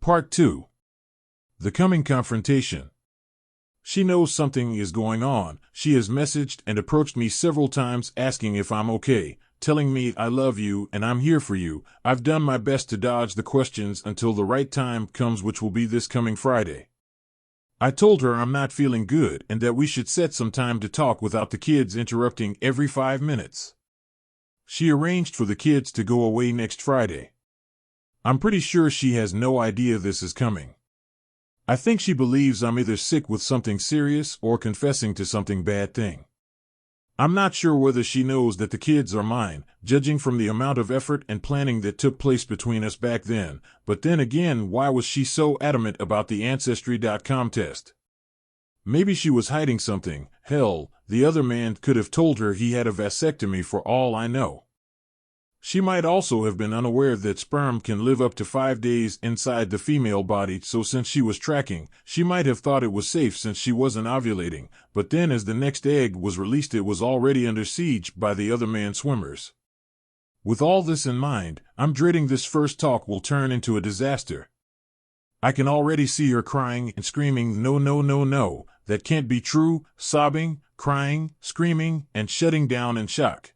Part 2. The coming confrontation. She knows something is going on. She has messaged and approached me several times asking if I'm okay, telling me I love you and I'm here for you. I've done my best to dodge the questions until the right time comes, which will be this coming Friday. I told her I'm not feeling good and that we should set some time to talk without the kids interrupting every 5 minutes. She arranged for the kids to go away next Friday. I'm pretty sure she has no idea this is coming. I think she believes I'm either sick with something serious or confessing to something bad thing. I'm not sure whether she knows that the kids are mine, judging from the amount of effort and planning that took place between us back then, but then again, why was she so adamant about the Ancestry.com test? Maybe she was hiding something. Hell, the other man could have told her he had a vasectomy for all I know. She might also have been unaware that sperm can live up to 5 days inside the female body, so since she was tracking, she might have thought it was safe since she wasn't ovulating, but then as the next egg was released it was already under siege by the other man's swimmers. With all this in mind, I'm dreading this first talk will turn into a disaster. I can already see her crying and screaming, "No, no, no, no, that can't be true," sobbing, crying, screaming, and shutting down in shock.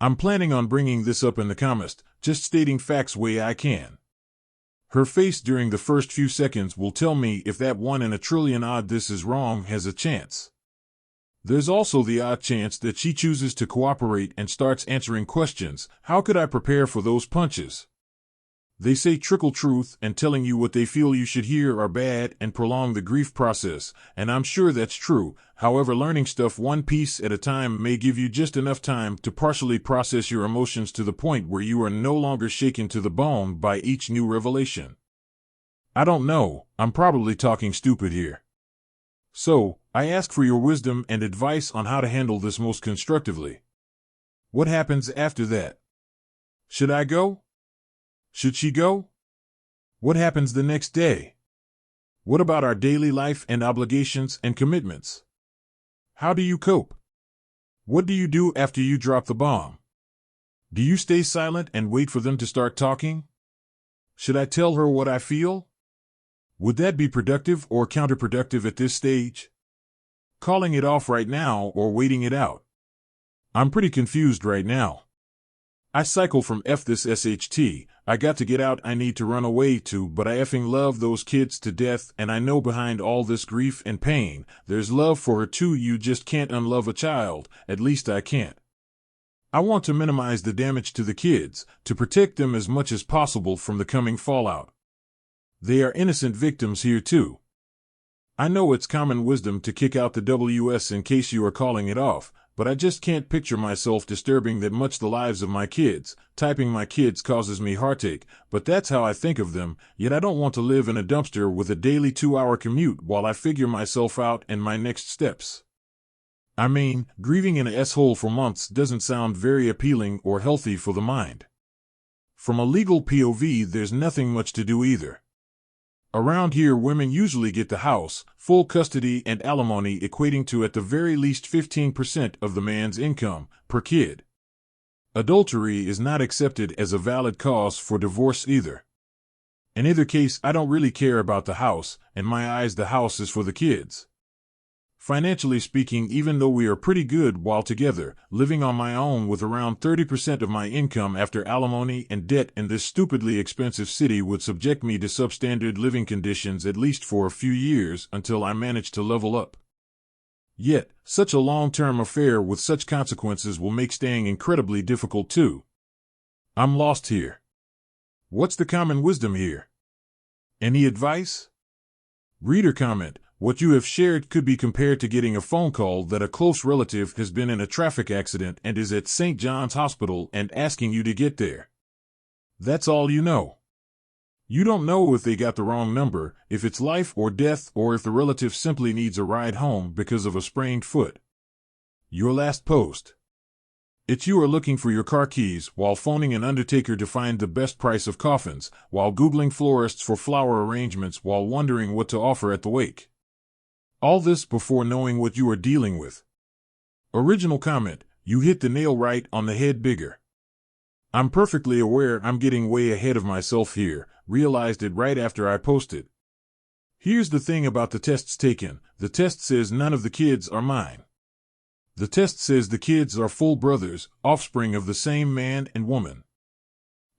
I'm planning on bringing this up in the comments, just stating facts way I can. Her face during the first few seconds will tell me if that 1 in a trillion odd this is wrong has a chance. There's also the odd chance that she chooses to cooperate and starts answering questions. How could I prepare for those punches? They say trickle truth and telling you what they feel you should hear are bad and prolong the grief process, and I'm sure that's true. However, learning stuff one piece at a time may give you just enough time to partially process your emotions to the point where you are no longer shaken to the bone by each new revelation. I don't know, I'm probably talking stupid here. So, I ask for your wisdom and advice on how to handle this most constructively. What happens after that? Should I go? Should she go? What happens the next day? What about our daily life and obligations and commitments? How do you cope? What do you do after you drop the bomb? Do you stay silent and wait for them to start talking? Should I tell her what I feel? Would that be productive or counterproductive at this stage? Calling it off right now or waiting it out? I'm pretty confused right now. I cycle from F this SHT, I got to get out, I need to run away to, but I effing love those kids to death, and I know behind all this grief and pain, there's love for her too. You just can't unlove a child, at least I can't. I want to minimize the damage to the kids, to protect them as much as possible from the coming fallout. They are innocent victims here too. I know it's common wisdom to kick out the WS in case you are calling it off, but I just can't picture myself disturbing that much the lives of my kids. Typing my kids causes me heartache, but that's how I think of them, yet I don't want to live in a dumpster with a daily 2-hour commute while I figure myself out and my next steps. I mean, grieving in a S-hole for months doesn't sound very appealing or healthy for the mind. From a legal POV, there's nothing much to do either. Around here, women usually get the house, full custody and alimony equating to at the very least 15% of the man's income per kid. Adultery is not accepted as a valid cause for divorce either. In either case, I don't really care about the house. In my eyes, the house is for the kids. Financially speaking, even though we are pretty good while together, living on my own with around 30% of my income after alimony and debt in this stupidly expensive city would subject me to substandard living conditions at least for a few years until I manage to level up. Yet, such a long-term affair with such consequences will make staying incredibly difficult too. I'm lost here. What's the common wisdom here? Any advice? Reader comment. What you have shared could be compared to getting a phone call that a close relative has been in a traffic accident and is at St. John's Hospital and asking you to get there. That's all you know. You don't know if they got the wrong number, if it's life or death, or if the relative simply needs a ride home because of a sprained foot. Your last post. It's you are looking for your car keys while phoning an undertaker to find the best price of coffins, while Googling florists for flower arrangements, while wondering what to offer at the wake. All this before knowing what you are dealing with. Original comment, you hit the nail right on the head bigger. I'm perfectly aware I'm getting way ahead of myself here, realized it right after I posted. Here's the thing about the tests taken. The test says none of the kids are mine. The test says the kids are full brothers, offspring of the same man and woman.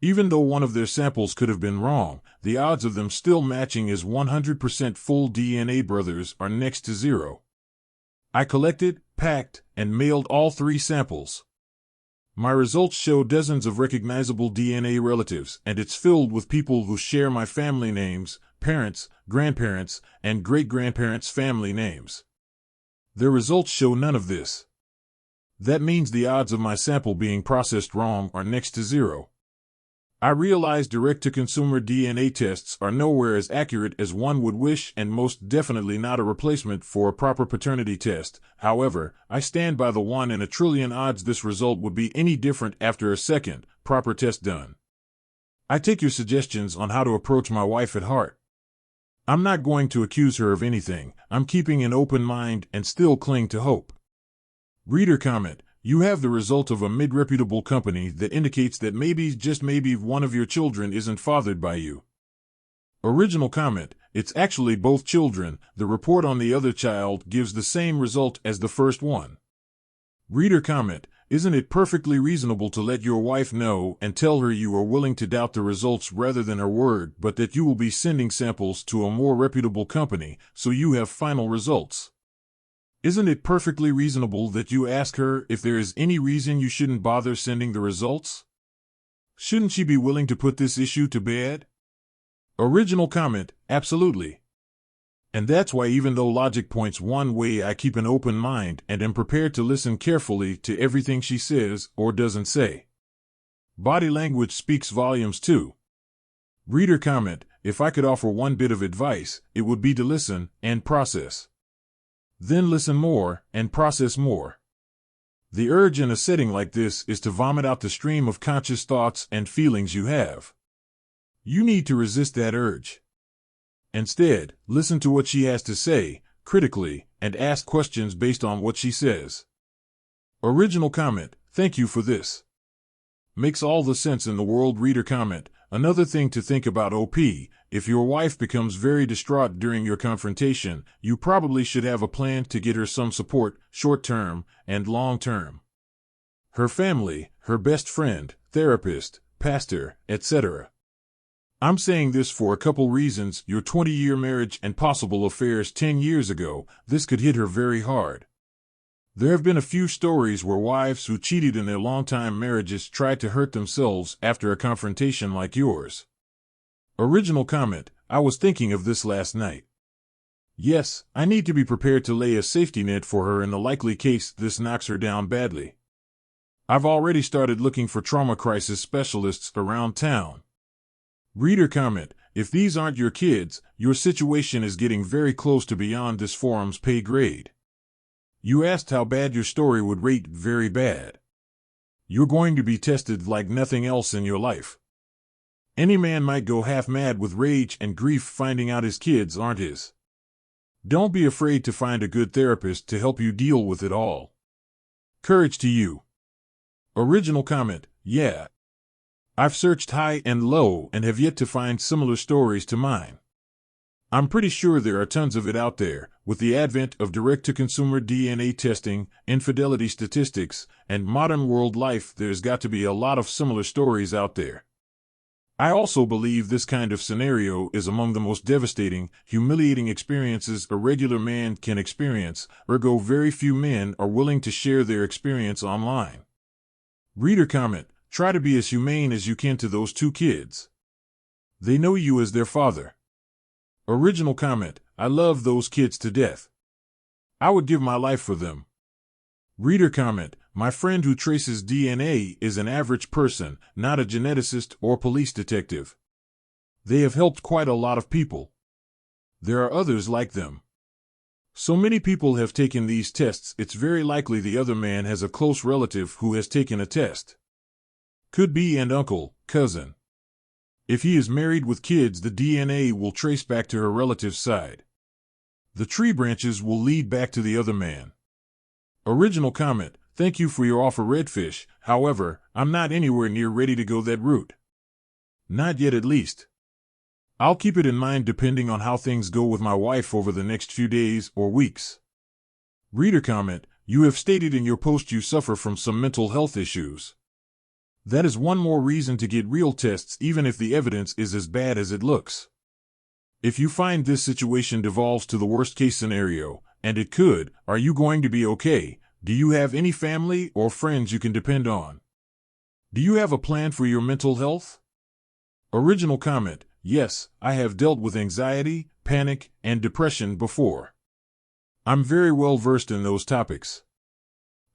Even though one of their samples could have been wrong, the odds of them still matching as 100% full DNA brothers are next to zero. I collected, packed, and mailed all 3 samples. My results show dozens of recognizable DNA relatives, and it's filled with people who share my family names, parents, grandparents, and great-grandparents' family names. Their results show none of this. That means the odds of my sample being processed wrong are next to zero. I realize direct-to-consumer DNA tests are nowhere as accurate as one would wish and most definitely not a replacement for a proper paternity test. However, I stand by the 1 in a trillion odds this result would be any different after a second, proper test done. I take your suggestions on how to approach my wife at heart. I'm not going to accuse her of anything. I'm keeping an open mind and still cling to hope. Reader comment: you have the result of a mid-reputable company that indicates that maybe, just maybe, one of your children isn't fathered by you. Original comment: it's actually both children. The report on the other child gives the same result as the first one. Reader comment: isn't it perfectly reasonable to let your wife know and tell her you are willing to doubt the results rather than her word, but that you will be sending samples to a more reputable company so you have final results? Isn't it perfectly reasonable that you ask her if there is any reason you shouldn't bother sending the results? Shouldn't she be willing to put this issue to bed? Original comment: absolutely. And that's why, even though logic points one way, I keep an open mind and am prepared to listen carefully to everything she says or doesn't say. Body language speaks volumes too. Reader comment: if I could offer one bit of advice, it would be to listen and process. Then listen more and process more. The urge in a setting like this is to vomit out the stream of conscious thoughts and feelings you have. You need to resist that urge. Instead, listen to what she has to say, critically, and ask questions based on what she says. Original comment: thank you for this. Makes all the sense in the world. Reader comment: another thing to think about, OP, if your wife becomes very distraught during your confrontation, you probably should have a plan to get her some support, short-term and long-term. Her family, her best friend, therapist, pastor, etc. I'm saying this for a couple reasons. Your 20-year marriage and possible affairs 10 years ago, this could hit her very hard. There have been a few stories where wives who cheated in their longtime marriages tried to hurt themselves after a confrontation like yours. Original comment: I was thinking of this last night. Yes, I need to be prepared to lay a safety net for her in the likely case this knocks her down badly. I've already started looking for trauma crisis specialists around town. Reader comment: if these aren't your kids, your situation is getting very close to beyond this forum's pay grade. You asked how bad your story would rate. Very bad. You're going to be tested like nothing else in your life. Any man might go half mad with rage and grief finding out his kids aren't his. Don't be afraid to find a good therapist to help you deal with it all. Courage to you. Original comment: yeah. I've searched high and low and have yet to find similar stories to mine. I'm pretty sure there are tons of it out there. With the advent of direct-to-consumer DNA testing, infidelity statistics, and modern world life, there's got to be a lot of similar stories out there. I also believe this kind of scenario is among the most devastating, humiliating experiences a regular man can experience, ergo very few men are willing to share their experience online. Reader comment: try to be as humane as you can to those 2 kids. They know you as their father. Original comment: I love those kids to death. I would give my life for them. Reader comment: my friend who traces DNA is an average person, not a geneticist or police detective. They have helped quite a lot of people. There are others like them. So many people have taken these tests, it's very likely the other man has a close relative who has taken a test. Could be an uncle, cousin. If he is married with kids, the DNA will trace back to her relative's side. The tree branches will lead back to the other man. Original comment: thank you for your offer, Redfish. However, I'm not anywhere near ready to go that route. Not yet, at least. I'll keep it in mind depending on how things go with my wife over the next few days or weeks. Reader comment: you have stated in your post you suffer from some mental health issues. That is one more reason to get real tests, even if the evidence is as bad as it looks. If you find this situation devolves to the worst case scenario, and it could, are you going to be okay? Do you have any family or friends you can depend on? Do you have a plan for your mental health? Original comment: yes, I have dealt with anxiety, panic, and depression before. I'm very well versed in those topics.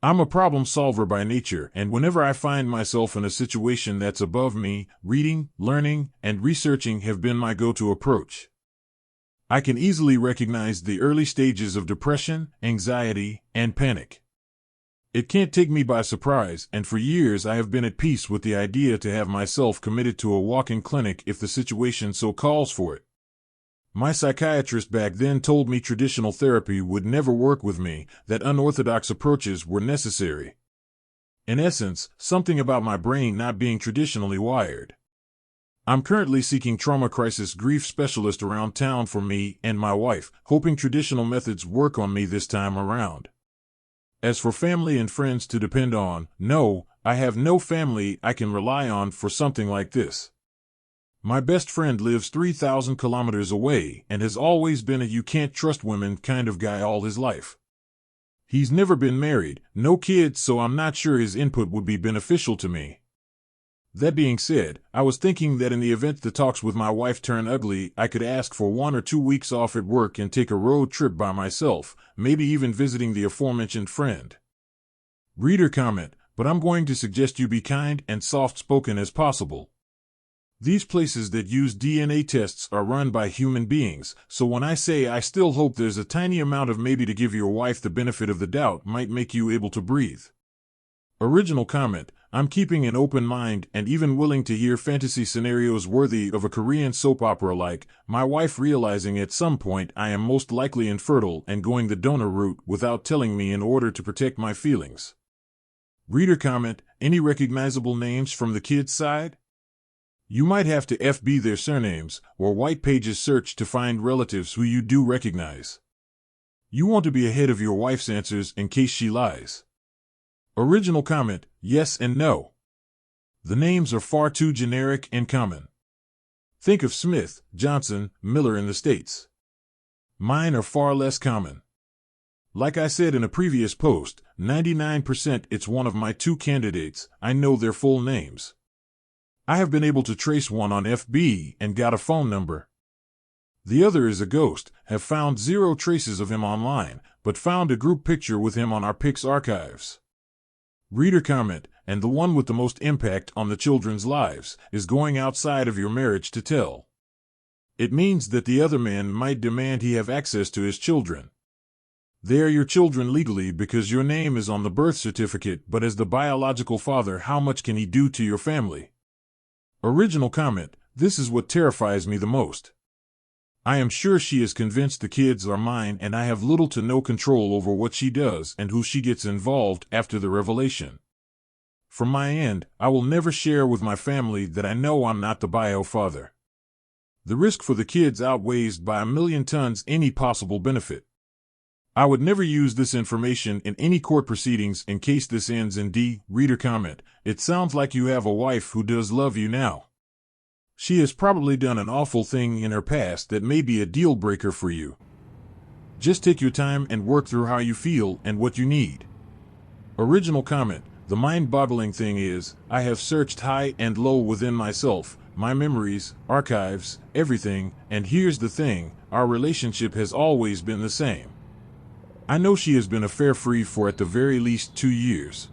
I'm a problem solver by nature, and whenever I find myself in a situation that's above me, reading, learning, and researching have been my go-to approach. I can easily recognize the early stages of depression, anxiety, and panic. It can't take me by surprise, and for years I have been at peace with the idea to have myself committed to a walk-in clinic if the situation so calls for it. My psychiatrist back then told me traditional therapy would never work with me, that unorthodox approaches were necessary. In essence, something about my brain not being traditionally wired. I'm currently seeking trauma crisis grief specialist around town for me and my wife, hoping traditional methods work on me this time around. As for family and friends to depend on, no, I have no family I can rely on for something like this. My best friend lives 3,000 kilometers away and has always been a you can't trust women kind of guy all his life. He's never been married, no kids, so I'm not sure his input would be beneficial to me. That being said, I was thinking that in the event the talks with my wife turn ugly, I could ask for 1 or 2 weeks off at work and take a road trip by myself, maybe even visiting the aforementioned friend. Reader comment: but I'm going to suggest you be kind and soft-spoken as possible. These places that use DNA tests are run by human beings, so when I say I still hope there's a tiny amount of maybe to give your wife the benefit of the doubt might make you able to breathe. Original comment: I'm keeping an open mind and even willing to hear fantasy scenarios worthy of a Korean soap opera like my wife realizing at some point I am most likely infertile and going the donor route without telling me in order to protect my feelings. Reader comment: any recognizable names from the kids' side? You might have to FB their surnames or white pages search to find relatives who you do recognize. You want to be ahead of your wife's answers in case she lies. Original comment: yes and no. The names are far too generic and common. Think of Smith, Johnson, Miller in the States. Mine are far less common. Like I said in a previous post, 99% it's one of my 2 candidates, I know their full names. I have been able to trace one on FB and got a phone number. The other is a ghost, have found 0 traces of him online, but found a group picture with him on our pics archives. Reader comment: and the one with the most impact on the children's lives is going outside of your marriage to tell. It means that the other man might demand he have access to his children. They are your children legally because your name is on the birth certificate, but as the biological father, how much can he do to your family? Original comment: this is what terrifies me the most. I am sure she is convinced the kids are mine and I have little to no control over what she does and who she gets involved after the revelation. From my end, I will never share with my family that I know I'm not the bio father. The risk for the kids outweighs by 1,000,000 tons any possible benefit. I would never use this information in any court proceedings in case this ends in D. Reader comment: it sounds like you have a wife who does love you now. She has probably done an awful thing in her past that may be a deal breaker for you. Just take your time and work through how you feel and what you need. Original comment: the mind-boggling thing is, I have searched high and low within myself, my memories, archives, everything, and here's the thing, our relationship has always been the same. I know she has been affair-free for at the very least 2 years.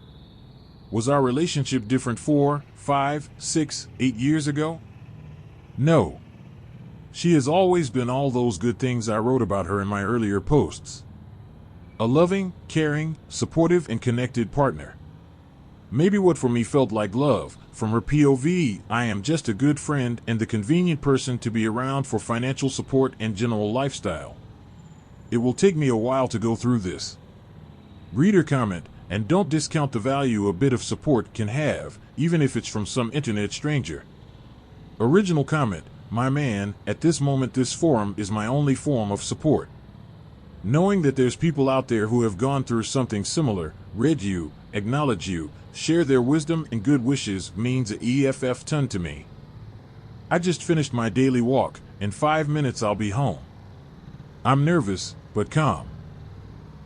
Was our relationship different 4, 5, 6, 8 years ago? No. She has always been all those good things I wrote about her in my earlier posts. A loving, caring, supportive, and connected partner. Maybe what for me felt like love, from her POV, I am just a good friend and the convenient person to be around for financial support and general lifestyle. It will take me a while to go through this. Reader comment: and don't discount the value a bit of support can have, even if it's from some internet stranger. Original comment: my man, at this moment this forum is my only form of support. Knowing that there's people out there who have gone through something similar, read you, acknowledge you, share their wisdom and good wishes means a EFF ton to me. I just finished my daily walk. In 5 minutes I'll be home. I'm nervous, but calm.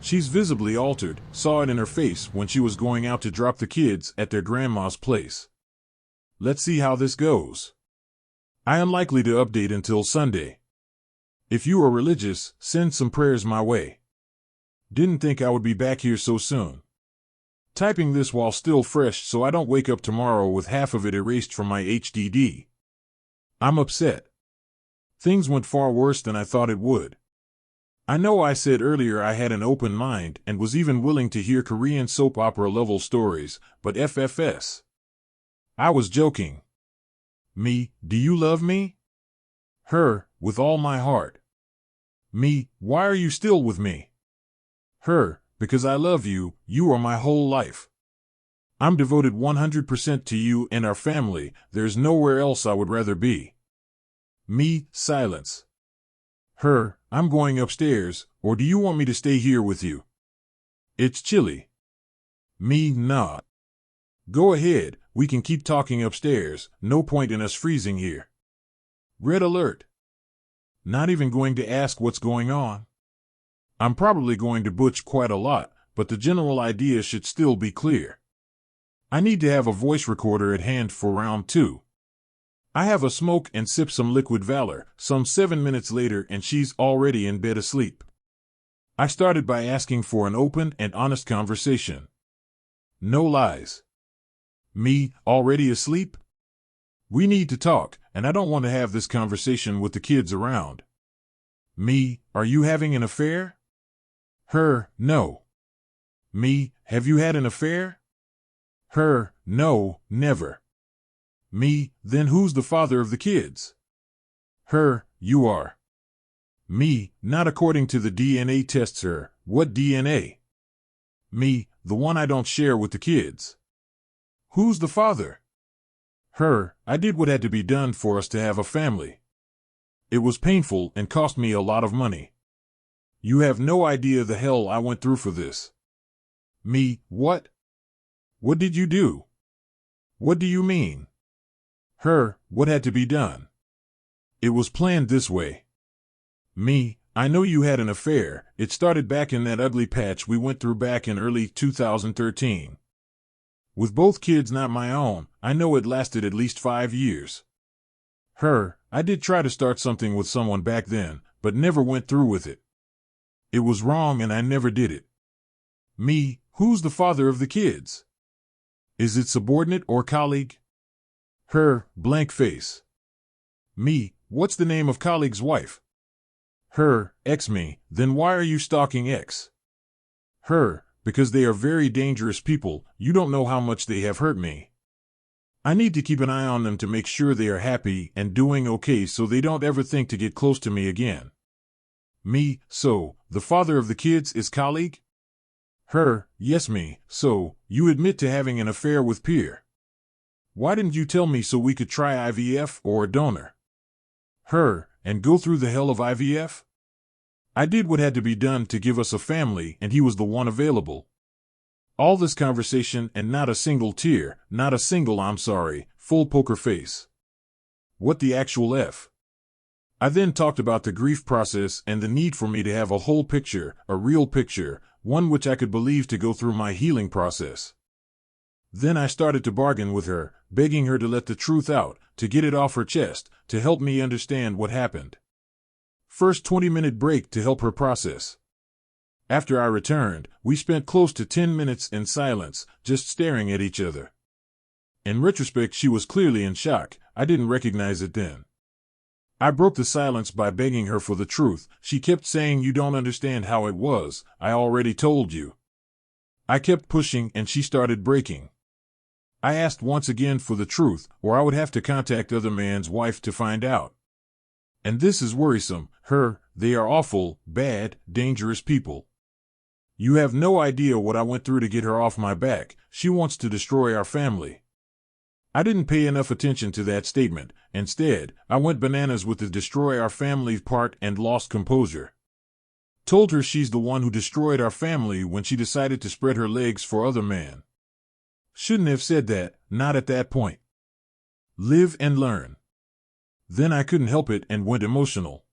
She's visibly altered, saw it in her face when she was going out to drop the kids at their grandma's place. Let's see how this goes. I am likely to update until Sunday. If you are religious, send some prayers my way. Didn't think I would be back here so soon. Typing this while still fresh so I don't wake up tomorrow with half of it erased from my HDD. I'm upset. Things went far worse than I thought it would. I know I said earlier I had an open mind and was even willing to hear Korean soap opera level stories, but FFS. I was joking. Me, do you love me? Her, with all my heart. Me, why are you still with me? Her, because I love you, you are my whole life. I'm devoted 100% to you and our family, there's nowhere else I would rather be. Me, silence. Her, I'm going upstairs, or do you want me to stay here with you? It's chilly. Me, nah. Go ahead, we can keep talking upstairs, no point in us freezing here. Red alert. Not even going to ask what's going on? I'm probably going to butch quite a lot, but the general idea should still be clear. I need to have a voice recorder at hand for round 2. I have a smoke and sip some liquid valor, some 7 minutes later and she's already in bed asleep. I started by asking for an open and honest conversation. No lies. Me, already asleep? We need to talk, and I don't want to have this conversation with the kids around. Me, are you having an affair? Her, no. Me, have you had an affair? Her, no, never. Me, then who's the father of the kids? Her, you are. Me, not according to the DNA tests. Her, what DNA? Me, the one I don't share with the kids. Who's the father? Her, I did what had to be done for us to have a family. It was painful and cost me a lot of money. You have no idea the hell I went through for this. Me, what? What did you do? What do you mean? Her, what had to be done? It was planned this way. Me, I know you had an affair. It started back in that ugly patch we went through back in early 2013. With both kids not my own, I know it lasted at least 5 years. Her, I did try to start something with someone back then, but never went through with it. It was wrong and I never did it. Me, who's the father of the kids? Is it subordinate or colleague? Her, blank face. Me, what's the name of colleague's wife? Her, ex. Me, then why are you stalking ex? Her, because they are very dangerous people, you don't know how much they have hurt me. I need to keep an eye on them to make sure they are happy and doing okay so they don't ever think to get close to me again. Me, so, the father of the kids is colleague? Her, yes. Me, so, you admit to having an affair with Pierre. Why didn't you tell me so we could try IVF or a donor? Her, and go through the hell of IVF? I did what had to be done to give us a family and he was the one available. All this conversation and not a single tear, not a single I'm sorry, full poker face. What the actual F? I then talked about the grief process and the need for me to have a whole picture, a real picture, one which I could believe to go through my healing process. Then I started to bargain with her, begging her to let the truth out, to get it off her chest, to help me understand what happened. First 20-minute break to help her process. After I returned, we spent close to 10 minutes in silence, just staring at each other. In retrospect, she was clearly in shock. I didn't recognize it then. I broke the silence by begging her for the truth. She kept saying, "You don't understand how it was. I already told you." I kept pushing and she started breaking. I asked once again for the truth, or I would have to contact other man's wife to find out. And this is worrisome. Her, they are awful, bad, dangerous people. You have no idea what I went through to get her off my back. She wants to destroy our family. I didn't pay enough attention to that statement. Instead, I went bananas with the destroy our family part and lost composure. Told her she's the one who destroyed our family when she decided to spread her legs for other men. Shouldn't have said that, not at that point. Live and learn. Then I couldn't help it and went emotional.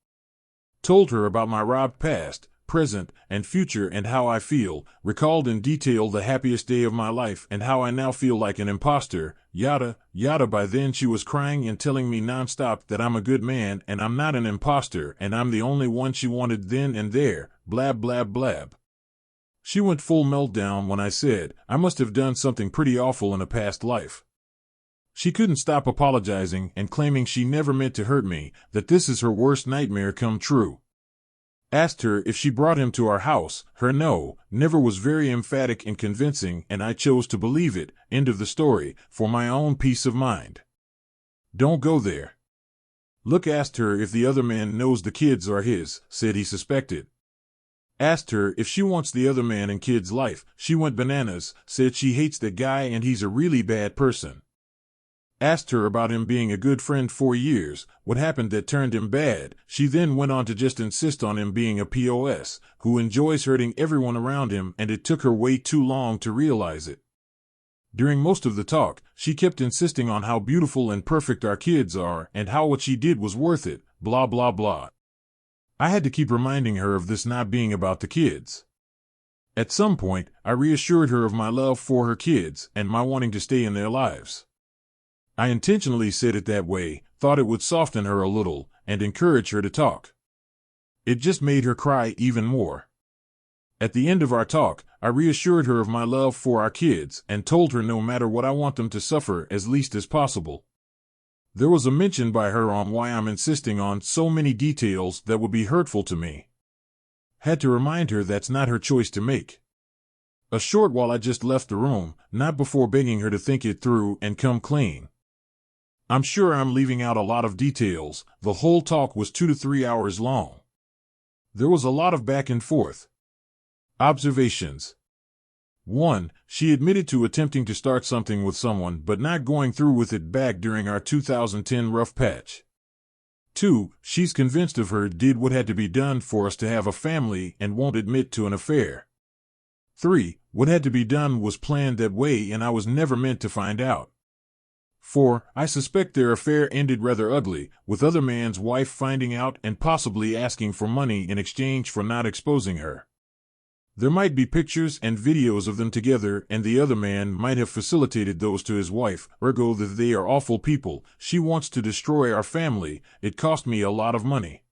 Told her about my robbed past, present, and future and how I feel, recalled in detail the happiest day of my life and how I now feel like an imposter, yada, yada. By then she was crying and telling me nonstop that I'm a good man and I'm not an imposter and I'm the only one she wanted then and there, blab, blab, blab. She went full meltdown when I said, I must have done something pretty awful in a past life. She couldn't stop apologizing and claiming she never meant to hurt me, that this is her worst nightmare come true. Asked her if she brought him to our house. Her no, never was very emphatic and convincing, and I chose to believe it, end of the story, for my own peace of mind. Don't go there. Look, asked her if the other man knows the kids are his, said he suspected. Asked her if she wants the other man and kids' life. She went bananas, said she hates the guy and he's a really bad person. Asked her about him being a good friend 4 years, what happened that turned him bad. She then went on to just insist on him being a POS, who enjoys hurting everyone around him, and it took her way too long to realize it. During most of the talk, she kept insisting on how beautiful and perfect our kids are and how what she did was worth it, blah blah blah. I had to keep reminding her of this not being about the kids. At some point, I reassured her of my love for her kids and my wanting to stay in their lives. I intentionally said it that way, thought it would soften her a little, and encourage her to talk. It just made her cry even more. At the end of our talk, I reassured her of my love for our kids and told her no matter what I want them to suffer as least as possible. There was a mention by her on why I'm insisting on so many details that would be hurtful to me. Had to remind her that's not her choice to make. A short while I just left the room, not before begging her to think it through and come clean. I'm sure I'm leaving out a lot of details. The whole talk was 2 to 3 hours long. There was a lot of back and forth. Observations. 1. She admitted to attempting to start something with someone but not going through with it back during our 2010 rough patch. 2. She's convinced of her did what had to be done for us to have a family and won't admit to an affair. 3. What had to be done was planned that way and I was never meant to find out. 4. I suspect their affair ended rather ugly, with other man's wife finding out and possibly asking for money in exchange for not exposing her. There might be pictures and videos of them together and the other man might have facilitated those to his wife, ergo that they are awful people. She wants to destroy our family. It cost me a lot of money.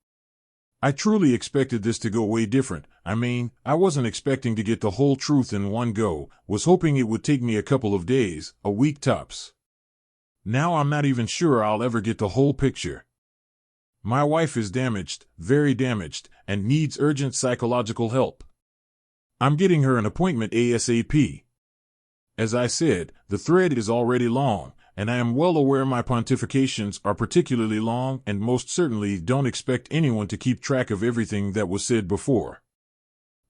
I truly expected this to go way different. I mean, I wasn't expecting to get the whole truth in one go, was hoping it would take me a couple of days, a week tops. Now I'm not even sure I'll ever get the whole picture. My wife is damaged, very damaged, and needs urgent psychological help. I'm getting her an appointment ASAP. As I said, the thread is already long, and I am well aware my pontifications are particularly long and most certainly don't expect anyone to keep track of everything that was said before.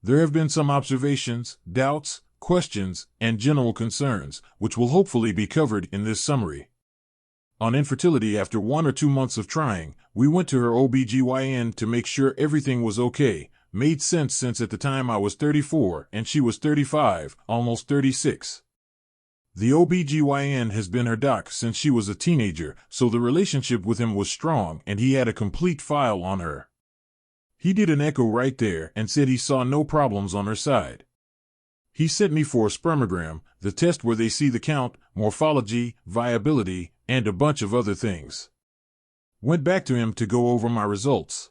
There have been some observations, doubts, questions, and general concerns, which will hopefully be covered in this summary. On infertility, after 1 or 2 months of trying, we went to her OBGYN to make sure everything was okay. Made sense since at the time I was 34 and she was 35, almost 36. The OBGYN has been her doc since she was a teenager, so the relationship with him was strong and he had a complete file on her. He did an echo right there and said he saw no problems on her side. He sent me for a spermogram, the test where they see the count, morphology, viability, and a bunch of other things. Went back to him to go over my results.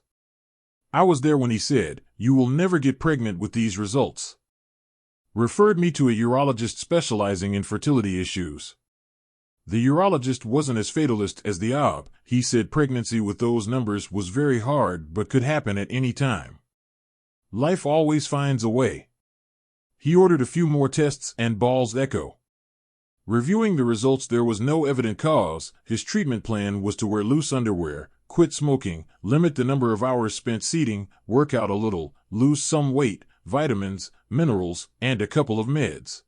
I was there when he said, "You will never get pregnant with these results." Referred me to a urologist specializing in fertility issues. The urologist wasn't as fatalist as the OB. He said pregnancy with those numbers was very hard but could happen at any time. Life always finds a way. He ordered a few more tests and Ball's echo. Reviewing the results, there was no evident cause. His treatment plan was to wear loose underwear, quit smoking, limit the number of hours spent seating, work out a little, lose some weight, vitamins, minerals, and a couple of meds.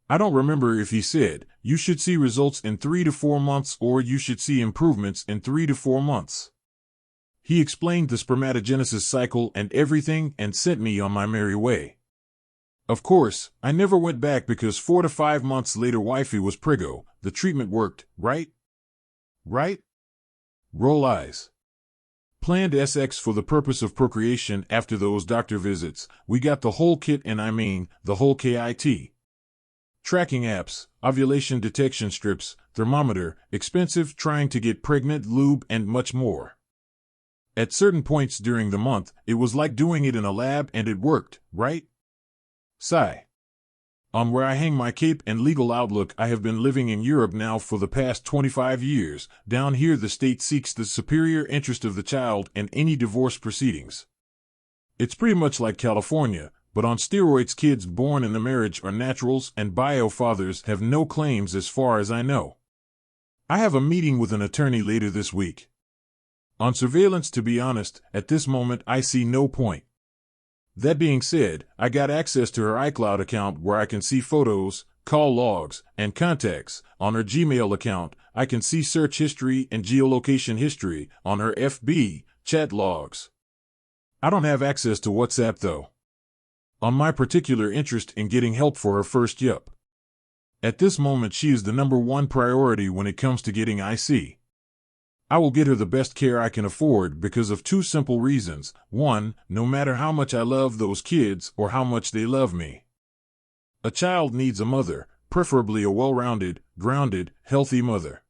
I don't remember if he said, you should see results in 3 to 4 months or you should see improvements in 3 to 4 months. He explained the spermatogenesis cycle and everything and sent me on my merry way. Of course, I never went back because 4 to 5 months later wifey was preggo. The treatment worked, right? Right? Roll eyes. Planned SX for the purpose of procreation after those doctor visits. We got the whole kit, and I mean, the whole KIT. Tracking apps, ovulation detection strips, thermometer, expensive trying to get pregnant lube, and much more. At certain points during the month, it was like doing it in a lab and it worked, right? Sigh. On where I hang my cape and legal outlook, I have been living in Europe now for the past 25 years. Down here the state seeks the superior interest of the child in any divorce proceedings. It's pretty much like California, but on steroids. Kids born in the marriage are naturals and bio fathers have no claims as far as I know. I have a meeting with an attorney later this week. On surveillance, to be honest, at this moment I see no point. That being said, I got access to her iCloud account where I can see photos, call logs, and contacts. On her Gmail account, I can see search history and geolocation history. On her FB, chat logs. I don't have access to WhatsApp though. On my particular interest in getting help for her first yup. At this moment she is the #1 priority when it comes to getting IC. I will get her the best care I can afford because of 2 simple reasons. 1, no matter how much I love those kids or how much they love me. A child needs a mother, preferably a well-rounded, grounded, healthy mother.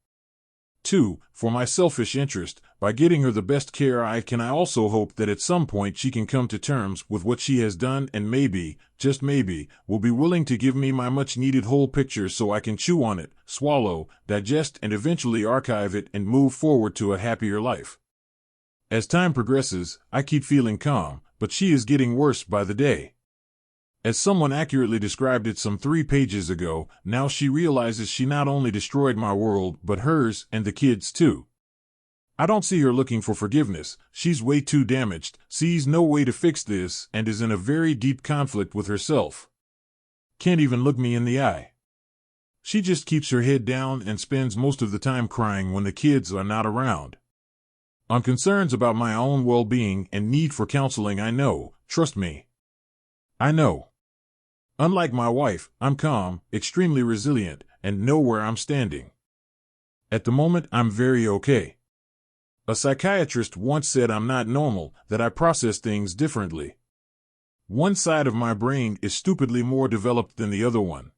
2, for my selfish interest, by getting her the best care I can, I also hope that at some point she can come to terms with what she has done and maybe, just maybe, will be willing to give me my much-needed whole picture so I can chew on it, swallow, digest, and eventually archive it and move forward to a happier life. As time progresses, I keep feeling calm, but she is getting worse by the day. As someone accurately described it some 3 pages ago, now she realizes she not only destroyed my world but hers and the kids too. I don't see her looking for forgiveness. She's way too damaged, sees no way to fix this, and is in a very deep conflict with herself. Can't even look me in the eye. She just keeps her head down and spends most of the time crying when the kids are not around. On concerns about my own well-being and need for counseling, I know, trust me. I know. Unlike my wife, I'm calm, extremely resilient, and know where I'm standing. At the moment, I'm very okay. A psychiatrist once said I'm not normal, that I process things differently. One side of my brain is stupidly more developed than the other one.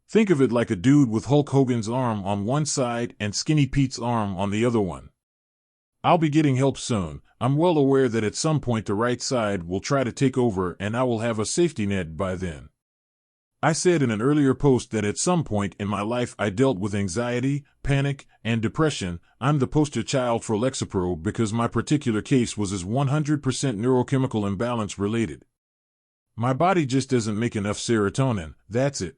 Think of it like a dude with Hulk Hogan's arm on one side and Skinny Pete's arm on the other one. I'll be getting help soon. I'm well aware that at some point the right side will try to take over and I will have a safety net by then. I said in an earlier post that at some point in my life I dealt with anxiety, panic, and depression. I'm the poster child for Lexapro because my particular case was as 100% neurochemical imbalance related. My body just doesn't make enough serotonin, that's it.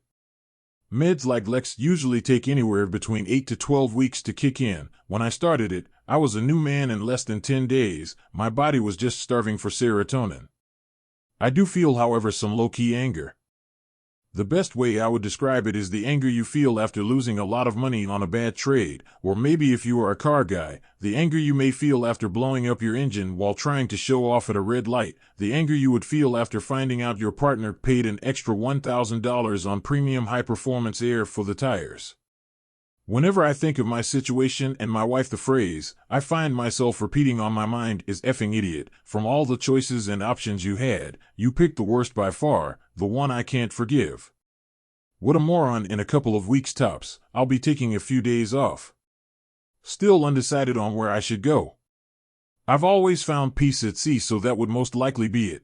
Meds like Lex usually take anywhere between 8 to 12 weeks to kick in. When I started it, I was a new man in less than 10 days. My body was just starving for serotonin. I do feel, however, some low-key anger. The best way I would describe it is the anger you feel after losing a lot of money on a bad trade, or maybe if you are a car guy, the anger you may feel after blowing up your engine while trying to show off at a red light, the anger you would feel after finding out your partner paid an extra $1,000 on premium high-performance air for the tires. Whenever I think of my situation and my wife, the phrase I find myself repeating on my mind is effing idiot. From all the choices and options you had, you picked the worst by far, the one I can't forgive. What a moron. In a couple of weeks tops, I'll be taking a few days off. Still undecided on where I should go. I've always found peace at sea, so that would most likely be it.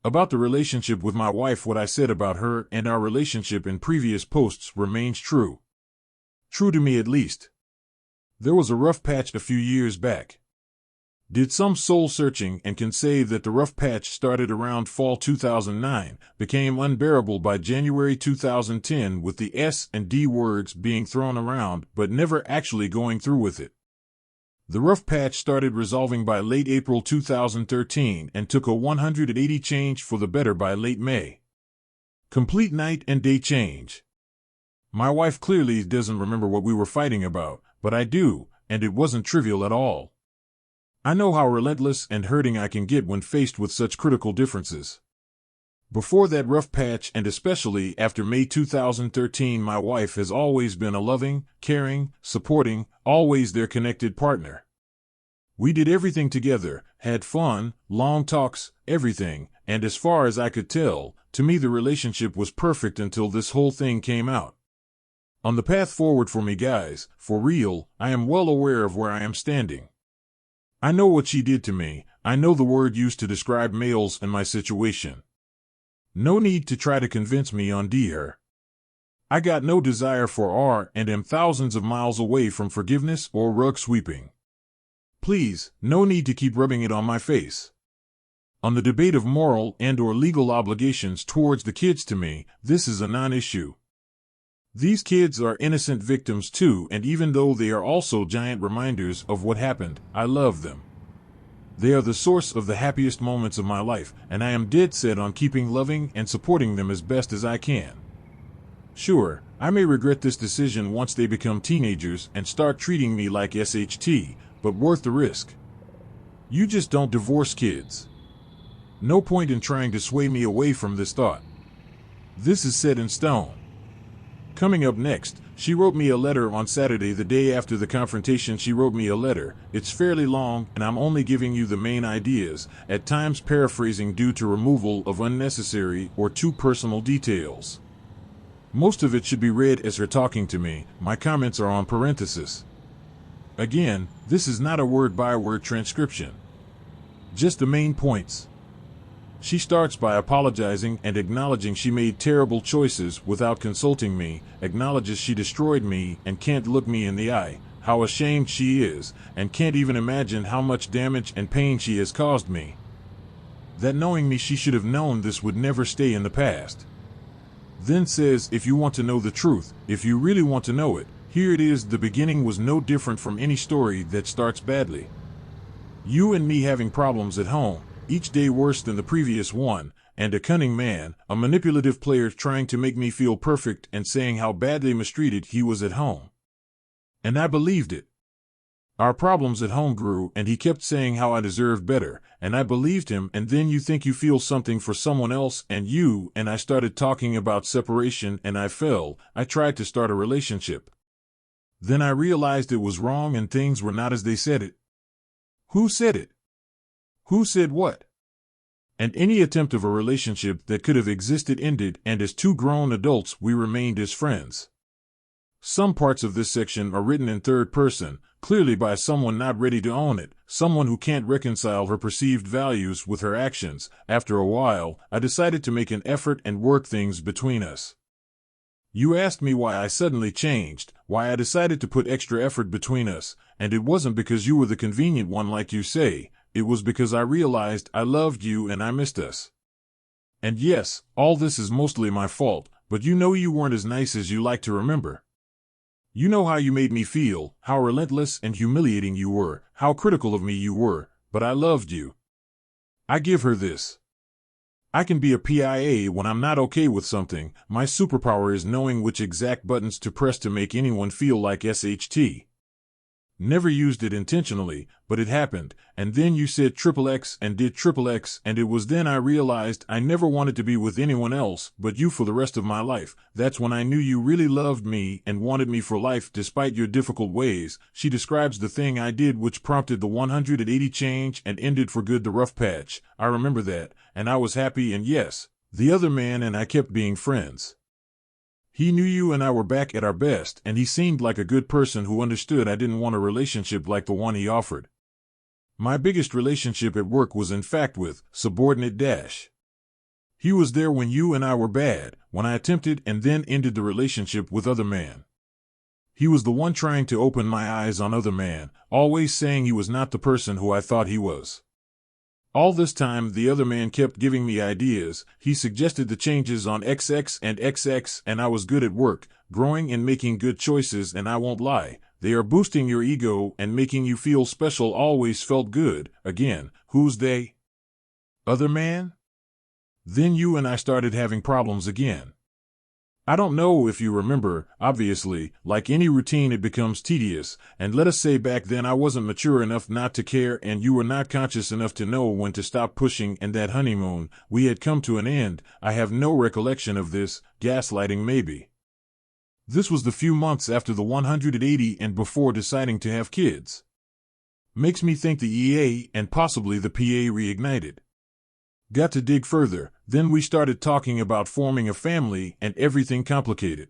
About the relationship with my wife, what I said about her and our relationship in previous posts remains true. True to me, at least. There was a rough patch a few years back. Did some soul searching and can say that the rough patch started around fall 2009, became unbearable by January 2010 with the S and D words being thrown around but never actually going through with it. The rough patch started resolving by late April 2013 and took a 180 change for the better by late May. Complete night and day change. My wife clearly doesn't remember what we were fighting about, but I do, and it wasn't trivial at all. I know how relentless and hurting I can get when faced with such critical differences. Before that rough patch, and especially after May 2013, my wife has always been a loving, caring, supporting, always there connected partner. We did everything together, had fun, long talks, everything, and as far as I could tell, to me the relationship was perfect until this whole thing came out. On the path forward for me, guys, for real, I am well aware of where I am standing. I know what she did to me. I know the word used to describe males and my situation. No need to try to convince me on her. I got no desire for R and am thousands of miles away from forgiveness or rug sweeping. Please, no need to keep rubbing it on my face. On the debate of moral and or legal obligations towards the kids, to me, this is a non-issue. These kids are innocent victims too, and even though they are also giant reminders of what happened, I love them. They are the source of the happiest moments of my life, and I am dead set on keeping loving and supporting them as best as I can. Sure, I may regret this decision once they become teenagers and start treating me like SHT, but worth the risk. You just don't divorce kids. No point in trying to sway me away from this thought. This is set in stone. Coming up next, she wrote me a letter on Saturday, the day after the confrontation. She wrote me a letter. It's fairly long, and I'm only giving you the main ideas, at times paraphrasing due to removal of unnecessary or too personal details. Most of it should be read as her talking to me. My comments are on parenthesis. Again, this is not a word-by-word transcription. Just the main points. She starts by apologizing and acknowledging she made terrible choices without consulting me, acknowledges she destroyed me and can't look me in the eye, how ashamed she is, and can't even imagine how much damage and pain she has caused me. That knowing me, she should have known this would never stay in the past. Then says, if you want to know the truth, if you really want to know it, here it is. The beginning was no different from any story that starts badly. You and me having problems at home, each day worse than the previous one, and a cunning man, a manipulative player trying to make me feel perfect and saying how badly mistreated he was at home. And I believed it. Our problems at home grew, and he kept saying how I deserved better, and I believed him. And then you think you feel something for someone else, and I started talking about separation, and I fell. I tried to start a relationship. Then I realized it was wrong and things were not as they said it. Who said it? Who said what? And any attempt of a relationship that could have existed ended, and as two grown adults we remained as friends. Some parts of this section are written in third person, clearly by someone not ready to own it, someone who can't reconcile her perceived values with her actions. After a while, I decided to make an effort and work things between us. You asked me why I suddenly changed, why I decided to put extra effort between us, and it wasn't because you were the convenient one like you say. It was because I realized I loved you and I missed us. And yes, all this is mostly my fault, but you know you weren't as nice as you like to remember. You know how you made me feel, how relentless and humiliating you were, how critical of me you were, but I loved you. I give her this. I can be a PIA when I'm not okay with something. My superpower is knowing which exact buttons to press to make anyone feel like SHT. Never used it intentionally, but it happened, and then you said XXX and did XXX, and it was then I realized I never wanted to be with anyone else but you for the rest of my life. That's when I knew you really loved me and wanted me for life despite your difficult ways. She describes the thing I did which prompted the 180 change and ended for good the rough patch. I remember that, and I was happy, and yes, the other man and I kept being friends. He knew you and I were back at our best, and he seemed like a good person who understood I didn't want a relationship like the one he offered. My biggest relationship at work was in fact with subordinate Dash. He was there when you and I were bad, when I attempted and then ended the relationship with other man. He was the one trying to open my eyes on other man, always saying he was not the person who I thought he was. All this time the other man kept giving me ideas. He suggested the changes on XX and XX, and I was good at work, growing and making good choices, and I won't lie, they are boosting your ego and making you feel special. Always felt good. Again, who's they? Other man? Then you and I started having problems again. I don't know if you remember, obviously, like any routine it becomes tedious, and let us say back then I wasn't mature enough not to care and you were not conscious enough to know when to stop pushing, and that honeymoon, we had come to an end. I have no recollection of this, gaslighting maybe. This was the few months after the 180 and before deciding to have kids. Makes me think the EA and possibly the PA reignited. Got to dig further, then we started talking about forming a family and everything complicated.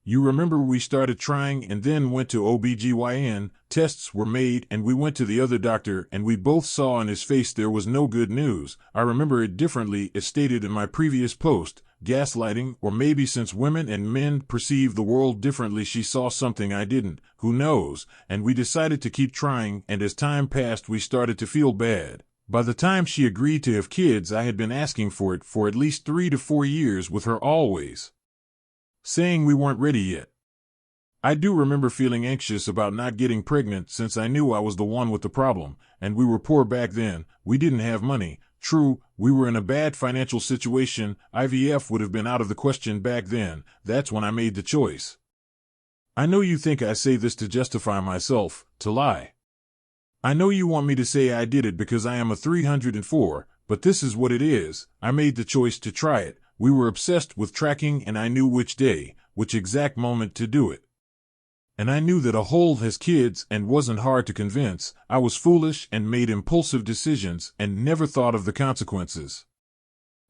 You remember we started trying and then went to OBGYN, tests were made and we went to the other doctor and we both saw on his face there was no good news. I remember it differently as stated in my previous post, gaslighting, or maybe since women and men perceive the world differently she saw something I didn't, who knows, and we decided to keep trying, and as time passed we started to feel bad. By the time she agreed to have kids, I had been asking for it for at least 3 to 4 years with her always saying we weren't ready yet. I do remember feeling anxious about not getting pregnant since I knew I was the one with the problem, and we were poor back then, we didn't have money. True, we were in a bad financial situation, IVF would have been out of the question back then. That's when I made the choice. I know you think I say this to justify myself, to lie. I know you want me to say I did it because I am a 304, but this is what it is. I made the choice to try it. We were obsessed with tracking and I knew which day, which exact moment to do it. And I knew that a hold has kids and wasn't hard to convince. I was foolish and made impulsive decisions and never thought of the consequences.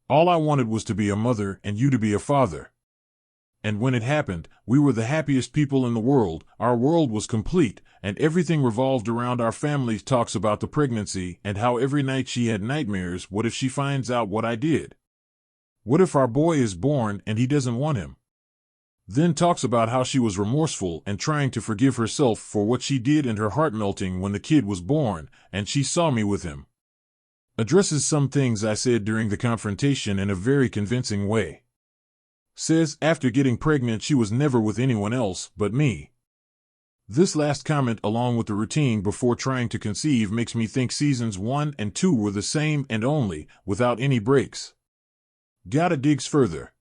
All I wanted was to be a mother and you to be a father. And when it happened, we were the happiest people in the world. Our world was complete, and everything revolved around our family. Talks about the pregnancy and how every night she had nightmares. What if she finds out what I did? What if our boy is born and he doesn't want him? Then talks about how she was remorseful and trying to forgive herself for what she did and her heart melting when the kid was born and she saw me with him. Addresses some things I said during the confrontation in a very convincing way. Says after getting pregnant she was never with anyone else but me. This last comment, along with the routine before trying to conceive, makes me think seasons 1 and 2 were the same and only, without any breaks. Gotta digs further.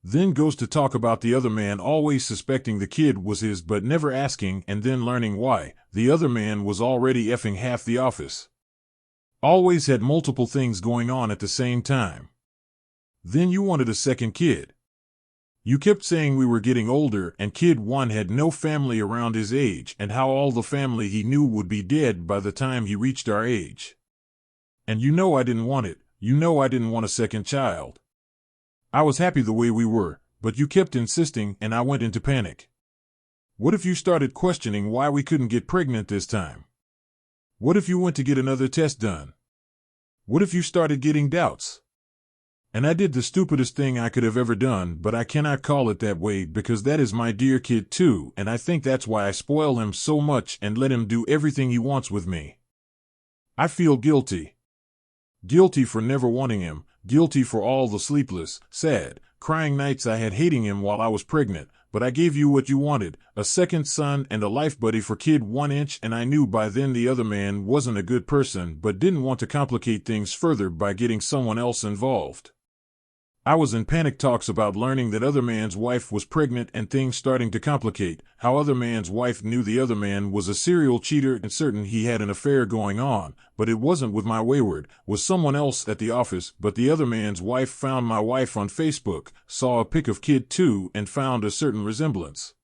Then goes to talk about the other man always suspecting the kid was his but never asking, and then learning why. The other man was already effing half the office. Always had multiple things going on at the same time. Then you wanted a second kid. You kept saying we were getting older and kid 1 had no family around his age and how all the family he knew would be dead by the time he reached our age. And you know I didn't want it. You know I didn't want a second child. I was happy the way we were, but you kept insisting and I went into panic. What if you started questioning why we couldn't get pregnant this time? What if you went to get another test done? What if you started getting doubts? And I did the stupidest thing I could have ever done, but I cannot call it that way because that is my dear kid too, and I think that's why I spoil him so much and let him do everything he wants with me. I feel guilty. Guilty for never wanting him, guilty for all the sleepless, sad, crying nights I had hating him while I was pregnant, but I gave you what you wanted, a second son and a life buddy for kid 1 inch, and I knew by then the other man wasn't a good person but didn't want to complicate things further by getting someone else involved. I was in panic talks about learning that other man's wife was pregnant and things starting to complicate, how other man's wife knew the other man was a serial cheater and certain he had an affair going on, but it wasn't with my wayward, was someone else at the office, but the other man's wife found my wife on Facebook, saw a pic of kid 2 and found a certain resemblance.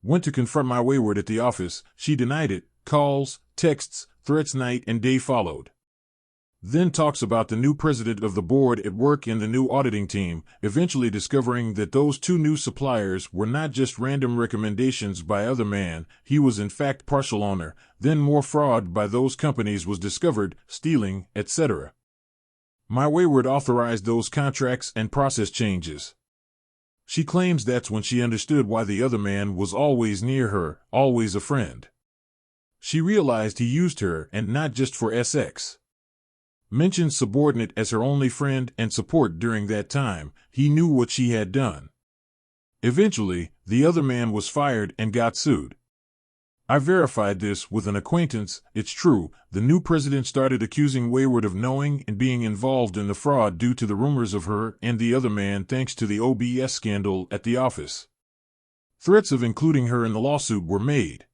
Went to confront my wayward at the office, she denied it, calls, texts, threats night and day followed. Then talks about the new president of the board at work and the new auditing team, eventually discovering that those 2 new suppliers were not just random recommendations by other man, he was in fact partial owner, then more fraud by those companies was discovered, stealing, etc. My wayward authorized those contracts and process changes. She claims that's when she understood why the other man was always near her, always a friend. She realized he used her and not just for SX. Mentioned subordinate as her only friend and support during that time. He knew what she had done. Eventually, the other man was fired and got sued. I verified this with an acquaintance. It's true, the new president started accusing Wayward of knowing and being involved in the fraud due to the rumors of her and the other man thanks to the OBS scandal at the office. Threats of including her in the lawsuit were made.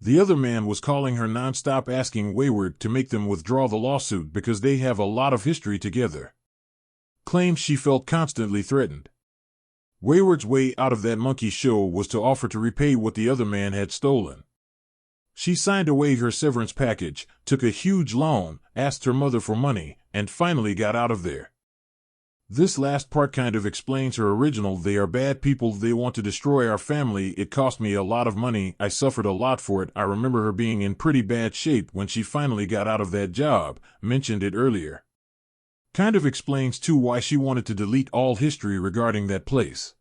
The other man was calling her nonstop, asking Wayward to make them withdraw the lawsuit because they have a lot of history together. Claims she felt constantly threatened. Wayward's way out of that monkey show was to offer to repay what the other man had stolen. She signed away her severance package, took a huge loan, asked her mother for money, and finally got out of there. This last part kind of explains her original "they are bad people, they want to destroy our family, it cost me a lot of money, I suffered a lot for it, I remember her being in pretty bad shape when she finally got out of that job," mentioned it earlier. Kind of explains too why she wanted to delete all history regarding that place.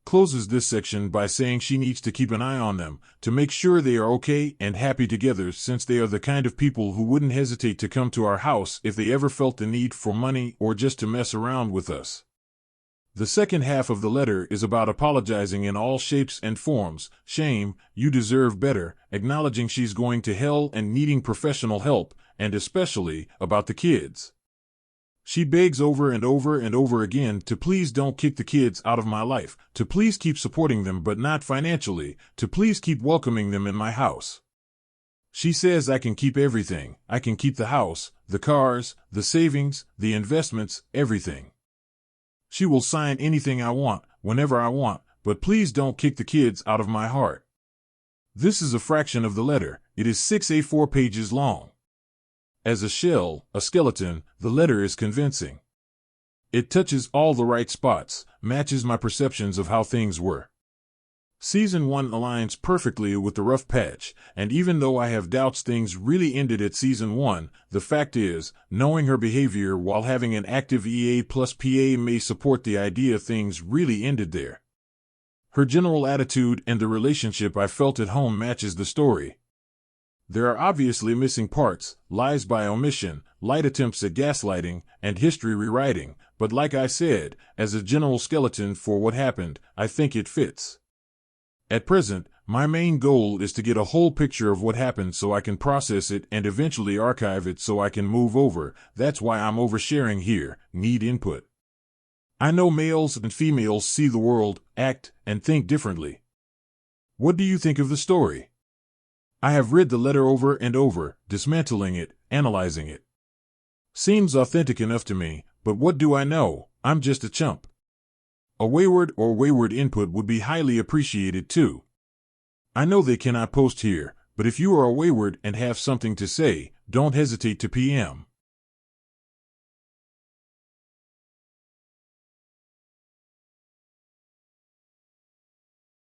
Closes this section by saying she needs to keep an eye on them, to make sure they are okay and happy together, since they are the kind of people who wouldn't hesitate to come to our house if they ever felt the need for money or just to mess around with us. The second half of the letter is about apologizing in all shapes and forms. Shame, you deserve better, acknowledging she's going to hell and needing professional help, and especially about the kids. She begs over and over and over again to please don't kick the kids out of my life, to please keep supporting them but not financially, to please keep welcoming them in my house. She says I can keep everything, I can keep the house, the cars, the savings, the investments, everything. She will sign anything I want, whenever I want, but please don't kick the kids out of my heart. This is a fraction of the letter. It is 6 A4 pages long. As a shell, a skeleton, the letter is convincing. It touches all the right spots, matches my perceptions of how things were. Season 1 aligns perfectly with the rough patch, and even though I have doubts things really ended at Season 1, the fact is, knowing her behavior while having an active EA plus PA may support the idea things really ended there. Her general attitude and the relationship I felt at home matches the story. There are obviously missing parts, lies by omission, light attempts at gaslighting, and history rewriting, but like I said, as a general skeleton for what happened, I think it fits. At present, my main goal is to get a whole picture of what happened so I can process it and eventually archive it so I can move over. That's why I'm oversharing here, need input. I know males and females see the world, act, and think differently. What do you think of the story? I have read the letter over and over, dismantling it, analyzing it. Seems authentic enough to me, but what do I know? I'm just a chump. A wayward or wayward input would be highly appreciated too. I know they cannot post here, but if you are a wayward and have something to say, don't hesitate to PM.